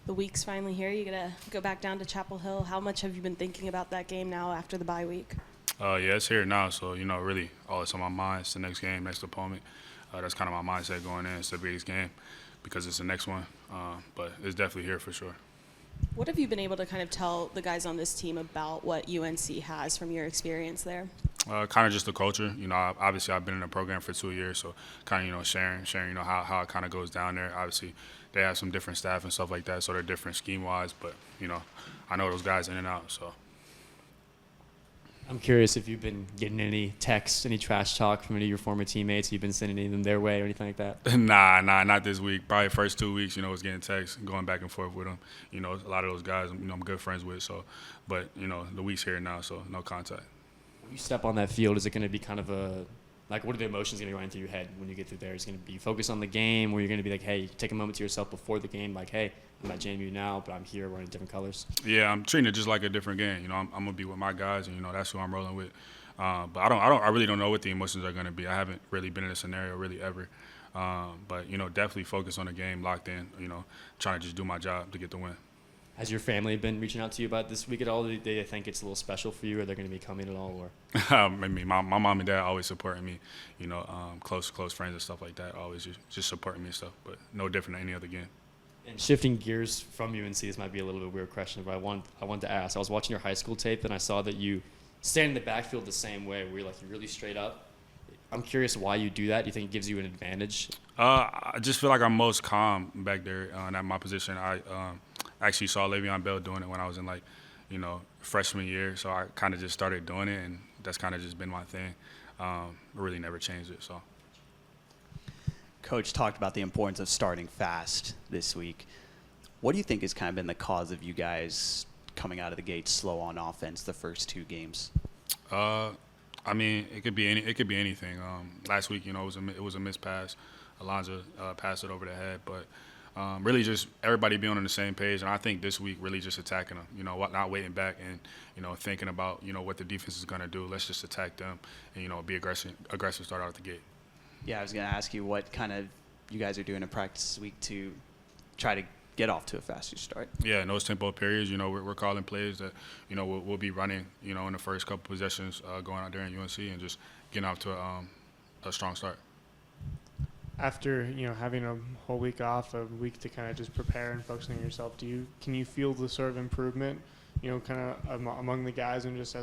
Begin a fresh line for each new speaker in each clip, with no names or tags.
The week's finally here. You gotta go back down to Chapel Hill. How much have you been thinking about that game now after the bye week?
Yeah, it's here now. So, really all that's on my mind is the next game, next opponent. That's kind of my mindset going in. It's the biggest game because it's the next one. But it's definitely here for sure.
What have you been able to kind of tell the guys on this team about what UNC has from your experience there?
Kind of just the culture. Obviously I've been in the program for 2 years, so kind of, sharing, how it kind of goes down there. Obviously they have some different staff and stuff like that, so they're different scheme-wise, but, I know those guys in and out, so.
I'm curious if you've been getting any texts, any trash talk from any of your former teammates. You've been sending any of them their way or anything like that?
Nah, not this week. Probably first 2 weeks, was getting texts, going back and forth with them. A lot of those guys, I'm good friends with. So, but the week's here now, so no contact.
When you step on that field, is it going to be kind of what are the emotions going to be running through your head when you get through there? Is it going to be focused on the game, or you're going to be like, hey, take a moment to yourself before the game, like, hey, I'm at JMU now, but I'm here wearing different colors?
Yeah, I'm treating it just like a different game. I'm gonna be with my guys, and that's who I'm rolling with. But I really don't know what the emotions are gonna be. I haven't really been in a scenario really ever. But definitely focus on the game, locked in. Trying to just do my job to get the win.
Has your family been reaching out to you about this week at all? Do they think it's a little special for you, or they're going to be coming at all? Or
I mean, my mom and dad always supporting me. Close friends and stuff like that, always just supporting me and stuff. But no different than any other game.
And shifting gears from UNC, this might be a little bit weird question, but I wanted to ask. I was watching your high school tape, and I saw that you stand in the backfield the same way, where you're really straight up. I'm curious why you do that. Do you think it gives you an advantage?
I just feel like I'm most calm back there at my position. I actually saw Le'Veon Bell doing it when I was in freshman year, so I kind of just started doing it, and that's kind of just been my thing. Really never changed it. So.
Coach talked about the importance of starting fast this week. What do you think has kind of been the cause of you guys coming out of the gate slow on offense the first two games?
I mean, it could be anything. Last week, it was a missed pass. Alonzo passed it over the head, but really just everybody being on the same page. And I think this week really just attacking them. Not waiting back and thinking about what the defense is going to do. Let's just attack them and be aggressive start out the gate.
Yeah, I was going to ask you what kind of you guys are doing in practice this week to try to get off to a faster start.
Yeah, in those tempo periods, we're calling plays that, we'll be running, in the first couple possessions going out there in UNC and just getting off to a strong start.
After, having a whole week off, a week to kind of just prepare and focus on yourself, can you feel the sort of improvement, kind of among the guys and just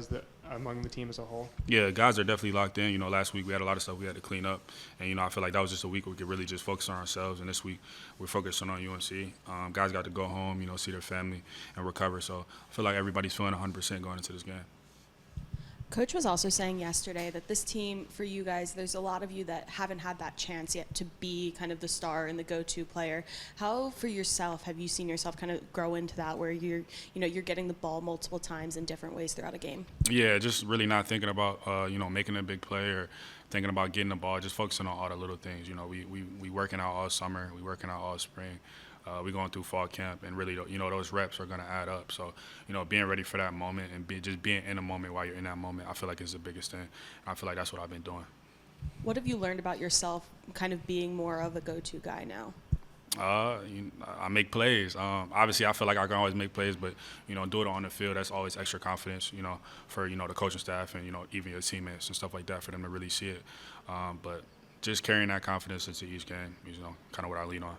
among the team as a whole?
Yeah, guys are definitely locked in. Last week we had a lot of stuff we had to clean up. And, I feel like that was just a week we could really just focus on ourselves. And this week we're focusing on UNC. Guys got to go home, see their family and recover. So I feel like everybody's feeling 100% going into this game.
Coach was also saying yesterday that this team, for you guys, there's a lot of you that haven't had that chance yet to be kind of the star and the go-to player. How, for yourself, have you seen yourself kind of grow into that where you're getting the ball multiple times in different ways throughout a game?
Yeah, just really not thinking about, making a big play or thinking about getting the ball, just focusing on all the little things. We working out all summer, we working out all spring. We're going through fall camp, and really, those reps are going to add up. So, being ready for that moment and just being in the moment while you're in that moment, I feel like is the biggest thing. I feel like that's what I've been doing.
What have you learned about yourself kind of being more of a go-to guy now?
I make plays. Obviously, I feel like I can always make plays, but, do it on the field, that's always extra confidence, for, the coaching staff and, even your teammates and stuff like that for them to really see it. But just carrying that confidence into each game is, kind of what I lean on.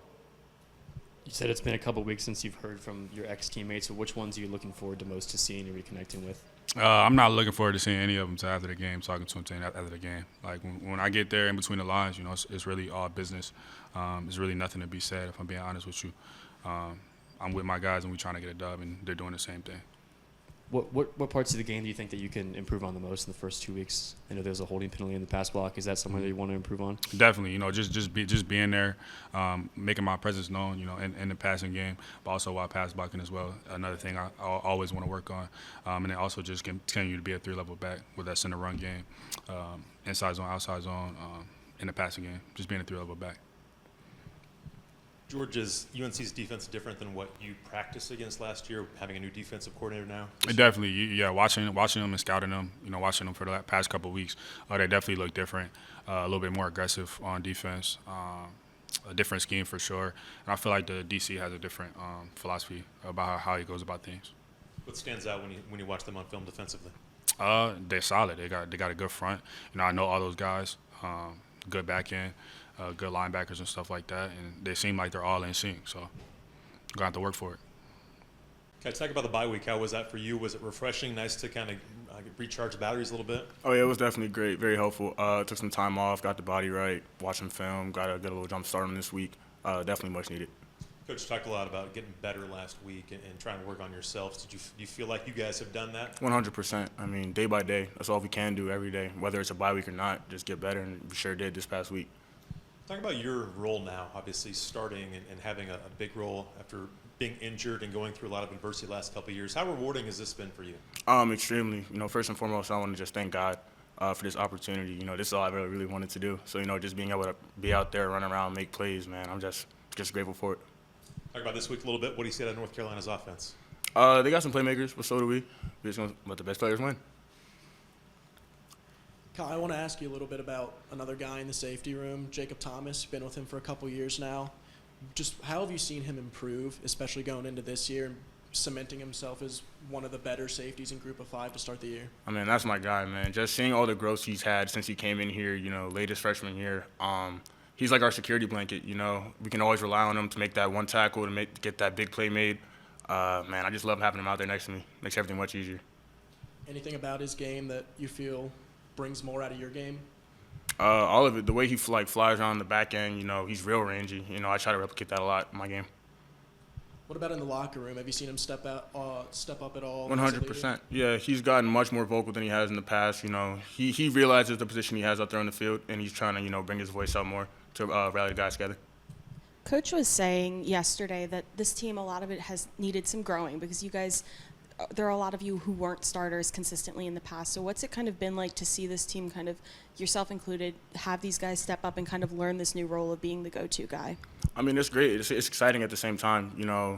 You said it's been a couple of weeks since you've heard from your ex-teammates. So which ones are you looking forward to most to seeing and reconnecting with?
I'm not looking forward to seeing any of them until after the game, talking to them after the game. Like, when I get there in between the lines, it's really all business. There's really nothing to be said, if I'm being honest with you. I'm with my guys, and we're trying to get a dub, and they're doing the same thing.
What parts of the game do you think that you can improve on the most in the first 2 weeks? I know there's a holding penalty in the pass block. Is that something that you want to improve on?
Definitely, just being there, making my presence known, in the passing game, but also while pass blocking as well. Another thing I always want to work on, and then also just continue to be a 3-level back with that center run game, inside zone, outside zone, in the passing game, just being a 3-level back.
George, is UNC's defense different than what you practiced against last year, having a new defensive coordinator now?
Definitely, yeah. Watching them and scouting them, watching them for the past couple of weeks, they definitely look different, a little bit more aggressive on defense. a different scheme for sure. And I feel like the DC has a different philosophy about how he goes about things.
What stands out when you watch them on film defensively?
They're solid. They got a good front. I know all those guys. Good back end, good linebackers and stuff like that. And they seem like they're all in sync. So gonna have to work for it.
Can I talk about the bye week? How was that for you? Was it refreshing? Nice to kind of recharge the batteries a little bit?
Oh, yeah, it was definitely great. Very helpful. Took some time off, got the body right, watched some film, got a little jump start on this week. Definitely much needed.
Coach talked a lot about getting better last week and trying to work on yourselves. Do you feel like you guys have done that?
100%. I mean, day by day, that's all we can do every day, whether it's a bye week or not, just get better, and we sure did this past week.
Talk about your role now, obviously starting and having a big role after being injured and going through a lot of adversity the last couple of years. How rewarding has this been for you?
Extremely. First and foremost, I want to just thank God for this opportunity. This is all I really wanted to do. So, just being able to be out there, run around, make plays, man, I'm just grateful for it.
Talk about this week a little bit. What do you see out of North Carolina's offense?
They got some playmakers, but so do we. We're just going to let the best players win.
Kyle, I want to ask you a little bit about another guy in the safety room, Jacob Thomas. Been with him for a couple years now. Just how have you seen him improve, especially going into this year and cementing himself as one of the better safeties in Group of 5 to start the year?
I mean, that's my guy, man. Just seeing all the growth he's had since he came in here, latest freshman year. He's like our security blanket, We can always rely on him to make that one tackle, to get that big play made. Man, I just love having him out there next to me. Makes everything much easier.
Anything about his game that you feel brings more out of your game?
All of it. The way he flies around the back end, he's real rangy. I try to replicate that a lot in my game.
What about in the locker room? Have you seen him step up at all?
100%. Yeah, he's gotten much more vocal than he has in the past. He realizes the position he has out there on the field, and he's trying to, bring his voice out more to rally the guys together.
Coach was saying yesterday that this team, a lot of it has needed some growing because you guys, there are a lot of you who weren't starters consistently in the past. So what's it kind of been like to see this team kind of, yourself included, have these guys step up and kind of learn this new role of being the go-to guy?
I mean, it's great. It's exciting at the same time.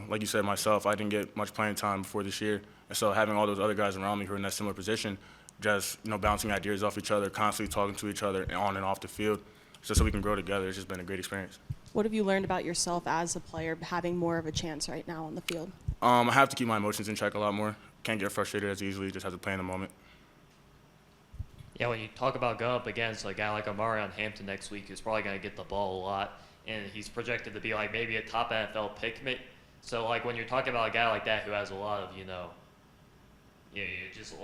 Like you said, myself, I didn't get much playing time before this year. And so having all those other guys around me who are in that similar position, just, bouncing ideas off each other, constantly talking to each other on and off the field, just so we can grow together. It's just been a great experience.
What have you learned about yourself as a player having more of a chance right now on the field?
I have to keep my emotions in check a lot more. Can't get frustrated as easily, just have to play in the moment.
Yeah, when you talk about going up against a guy like Amari on Hampton next week, who's probably going to get the ball a lot, and he's projected to be like maybe a top NFL pick. So like when you're talking about a guy like that who has a lot of, you just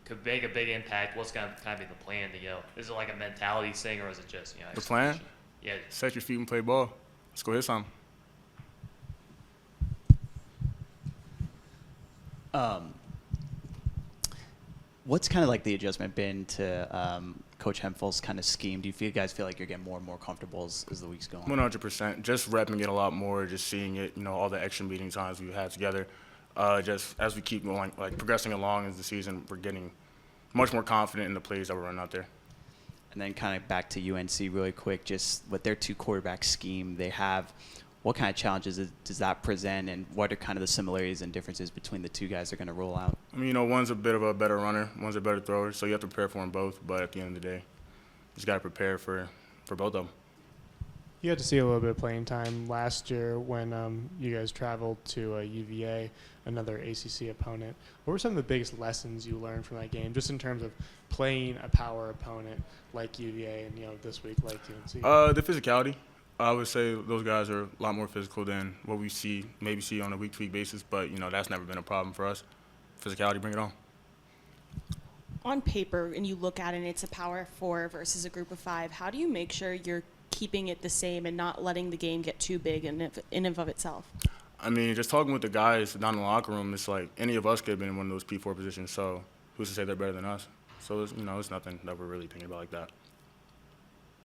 could make a big impact, what's going to kind of be the plan? Is it like a mentality thing, or is it just,
The plan?
Yeah.
Set your feet and play ball. Let's go hit some.
What's kind of like the adjustment been to Coach Hemphel's kind of scheme? Do you guys feel like you're getting more and more comfortable as the weeks go on?
100%. Just repping it a lot more, just seeing it, all the extra meeting times we've had together. Just as we keep going, progressing along as the season, we're getting much more confident in the plays that we're running out there.
And then kind of back to UNC really quick, just with their 2-quarterback scheme they have, what kind of challenges does that present, and what are kind of the similarities and differences between the two guys they're going to roll out?
I mean, one's a bit of a better runner, one's a better thrower, so you have to prepare for them both. But at the end of the day, you just got to prepare for both of them.
You had to see a little bit of playing time last year when you guys traveled to UVA, another ACC opponent. What were some of the biggest lessons you learned from that game, just in terms of playing a power opponent like UVA and this week like UNC?
The physicality. I would say those guys are a lot more physical than what we maybe see on a week-to-week basis, but that's never been a problem for us. Physicality, bring it on.
On paper, and you look at it, and it's a power 4 versus a group of 5. How do you make sure you're keeping it the same and not letting the game get too big in and of itself?
I mean, just talking with the guys down in the locker room, it's like any of us could have been in one of those P4 positions, so who's to say they're better than us? So, it's nothing that we're really thinking about like that.